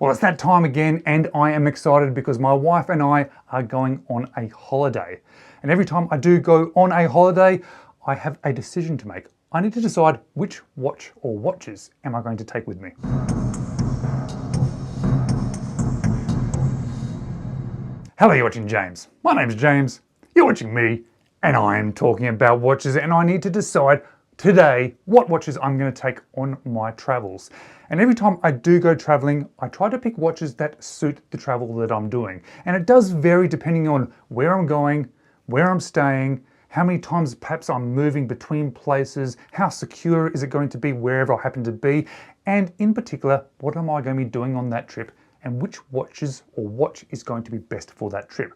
Well, it's that time again, and I am excited because my wife and I are going on a holiday. And every time I do go on a holiday, I have a decision to make. I need to decide which watch or watches am I going to take with me. Hello, you're watching James. My name's James, you're watching me, and I am talking about watches, and I need to decide today what watches I'm going to take on my travels. And every time I do go traveling, I try to pick watches that suit the travel that I'm doing. And it does vary depending on where I'm going, where I'm staying, how many times perhaps I'm moving between places, how secure is it going to be wherever I happen to be, and in particular, what am I going to be doing on that trip, and which watches or watch is going to be best for that trip.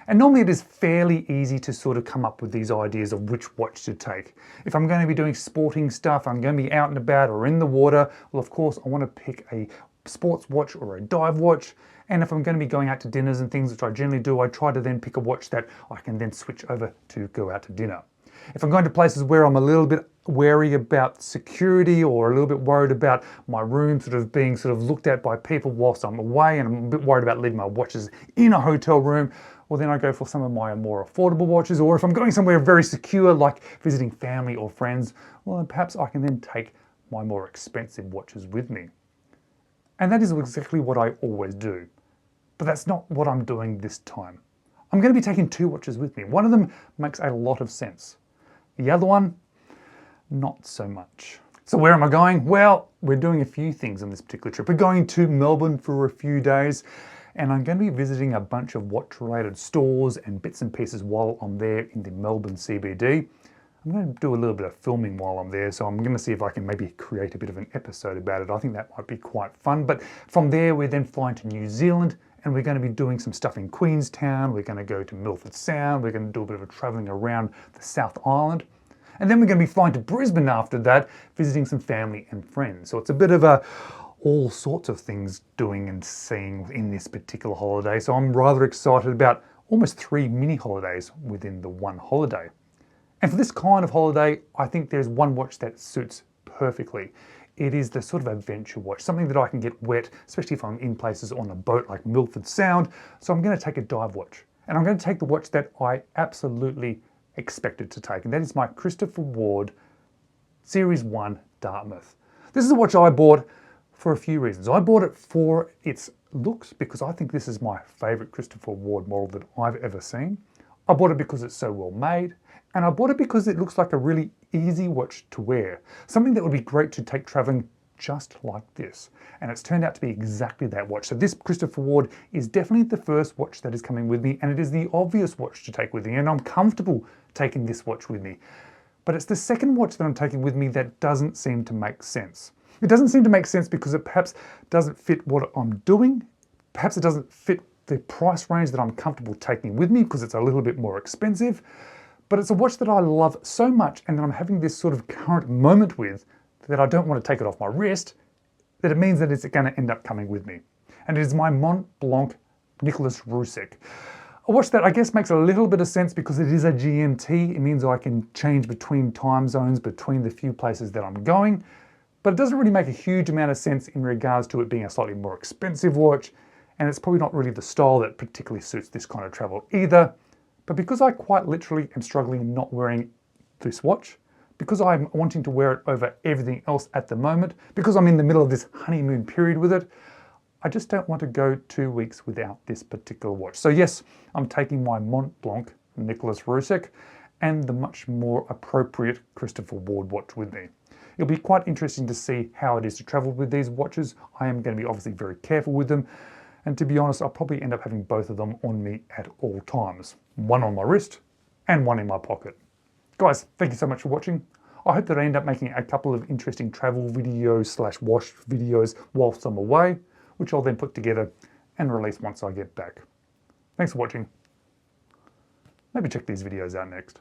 And normally it is fairly easy to sort of come up with these ideas of which watch to take. If I'm going to be doing sporting stuff, I'm going to be out and about or in the water, well, of course, I want to pick a sports watch or a dive watch. And if I'm going to be going out to dinners and things, which I generally do, I try to then pick a watch that I can then switch over to go out to dinner. If I'm going to places where I'm a little bit wary about security or a little bit worried about my room sort of being looked at by people whilst I'm away, and I'm a bit worried about leaving my watches in a hotel room, well, then I go for some of my more affordable watches. Or if I'm going somewhere very secure, like visiting family or friends, well, then perhaps I can then take my more expensive watches with me. And that is exactly what I always do. But that's not what I'm doing this time. I'm going to be taking two watches with me. One of them makes a lot of sense. The other one, not so much. So where am I going? Well, we're doing a few things on this particular trip. We're going to Melbourne for a few days, and I'm going to be visiting a bunch of watch-related stores and bits and pieces while I'm there in the Melbourne CBD. I'm going to do a little bit of filming while I'm there, so I'm going to see if I can maybe create a bit of an episode about it. I think that might be quite fun. But from there, we're then flying to New Zealand, and we're going to be doing some stuff in Queenstown. We're going to go to Milford Sound. We're going to do a bit of traveling around the South Island. And then we're going to be flying to Brisbane after that, visiting some family and friends. So it's a bit of all sorts of things doing and seeing in this particular holiday. So I'm rather excited about almost 3 mini holidays within the one holiday. And for this kind of holiday, I think there's one watch that suits perfectly. It is the sort of adventure watch, something that I can get wet, especially if I'm in places on a boat like Milford Sound. So I'm going to take a dive watch. And I'm going to take the watch that I absolutely expected to take. And that is my Christopher Ward Series 1 Dartmouth. This is a watch I bought for a few reasons. I bought it for its looks because I think this is my favorite Christopher Ward model that I've ever seen. I bought it because it's so well made. And I bought it because it looks like a really easy watch to wear. Something that would be great to take traveling just like this. And it's turned out to be exactly that watch. So this Christopher Ward is definitely the first watch that is coming with me, and it is the obvious watch to take with me, and I'm comfortable taking this watch with me. But it's the second watch that I'm taking with me that doesn't seem to make sense. It doesn't seem to make sense because it perhaps doesn't fit what I'm doing. Perhaps it doesn't fit the price range that I'm comfortable taking with me because it's a little bit more expensive. But it's a watch that I love so much and that I'm having this sort of current moment with that I don't want to take it off my wrist, that it means that it's going to end up coming with me. And it is my Mont Blanc Nicholas Roussek. A watch that I guess makes a little bit of sense because it is a GMT. It means I can change between time zones, between the few places that I'm going. But it doesn't really make a huge amount of sense in regards to it being a slightly more expensive watch. And it's probably not really the style that particularly suits this kind of travel either. But because I quite literally am struggling not wearing this watch, because I'm wanting to wear it over everything else at the moment, because I'm in the middle of this honeymoon period with it, I just don't want to go 2 weeks without this particular watch. So yes, I'm taking my Mont Blanc Nicholas Roussek and the much more appropriate Christopher Ward watch with me. It'll be quite interesting to see how it is to travel with these watches. I am going to be obviously very careful with them. And to be honest, I'll probably end up having both of them on me at all times. One on my wrist and one in my pocket. Guys, thank you so much for watching. I hope that I end up making a couple of interesting travel videos / wash videos whilst I'm away, which I'll then put together and release once I get back. Thanks for watching. Maybe check these videos out next.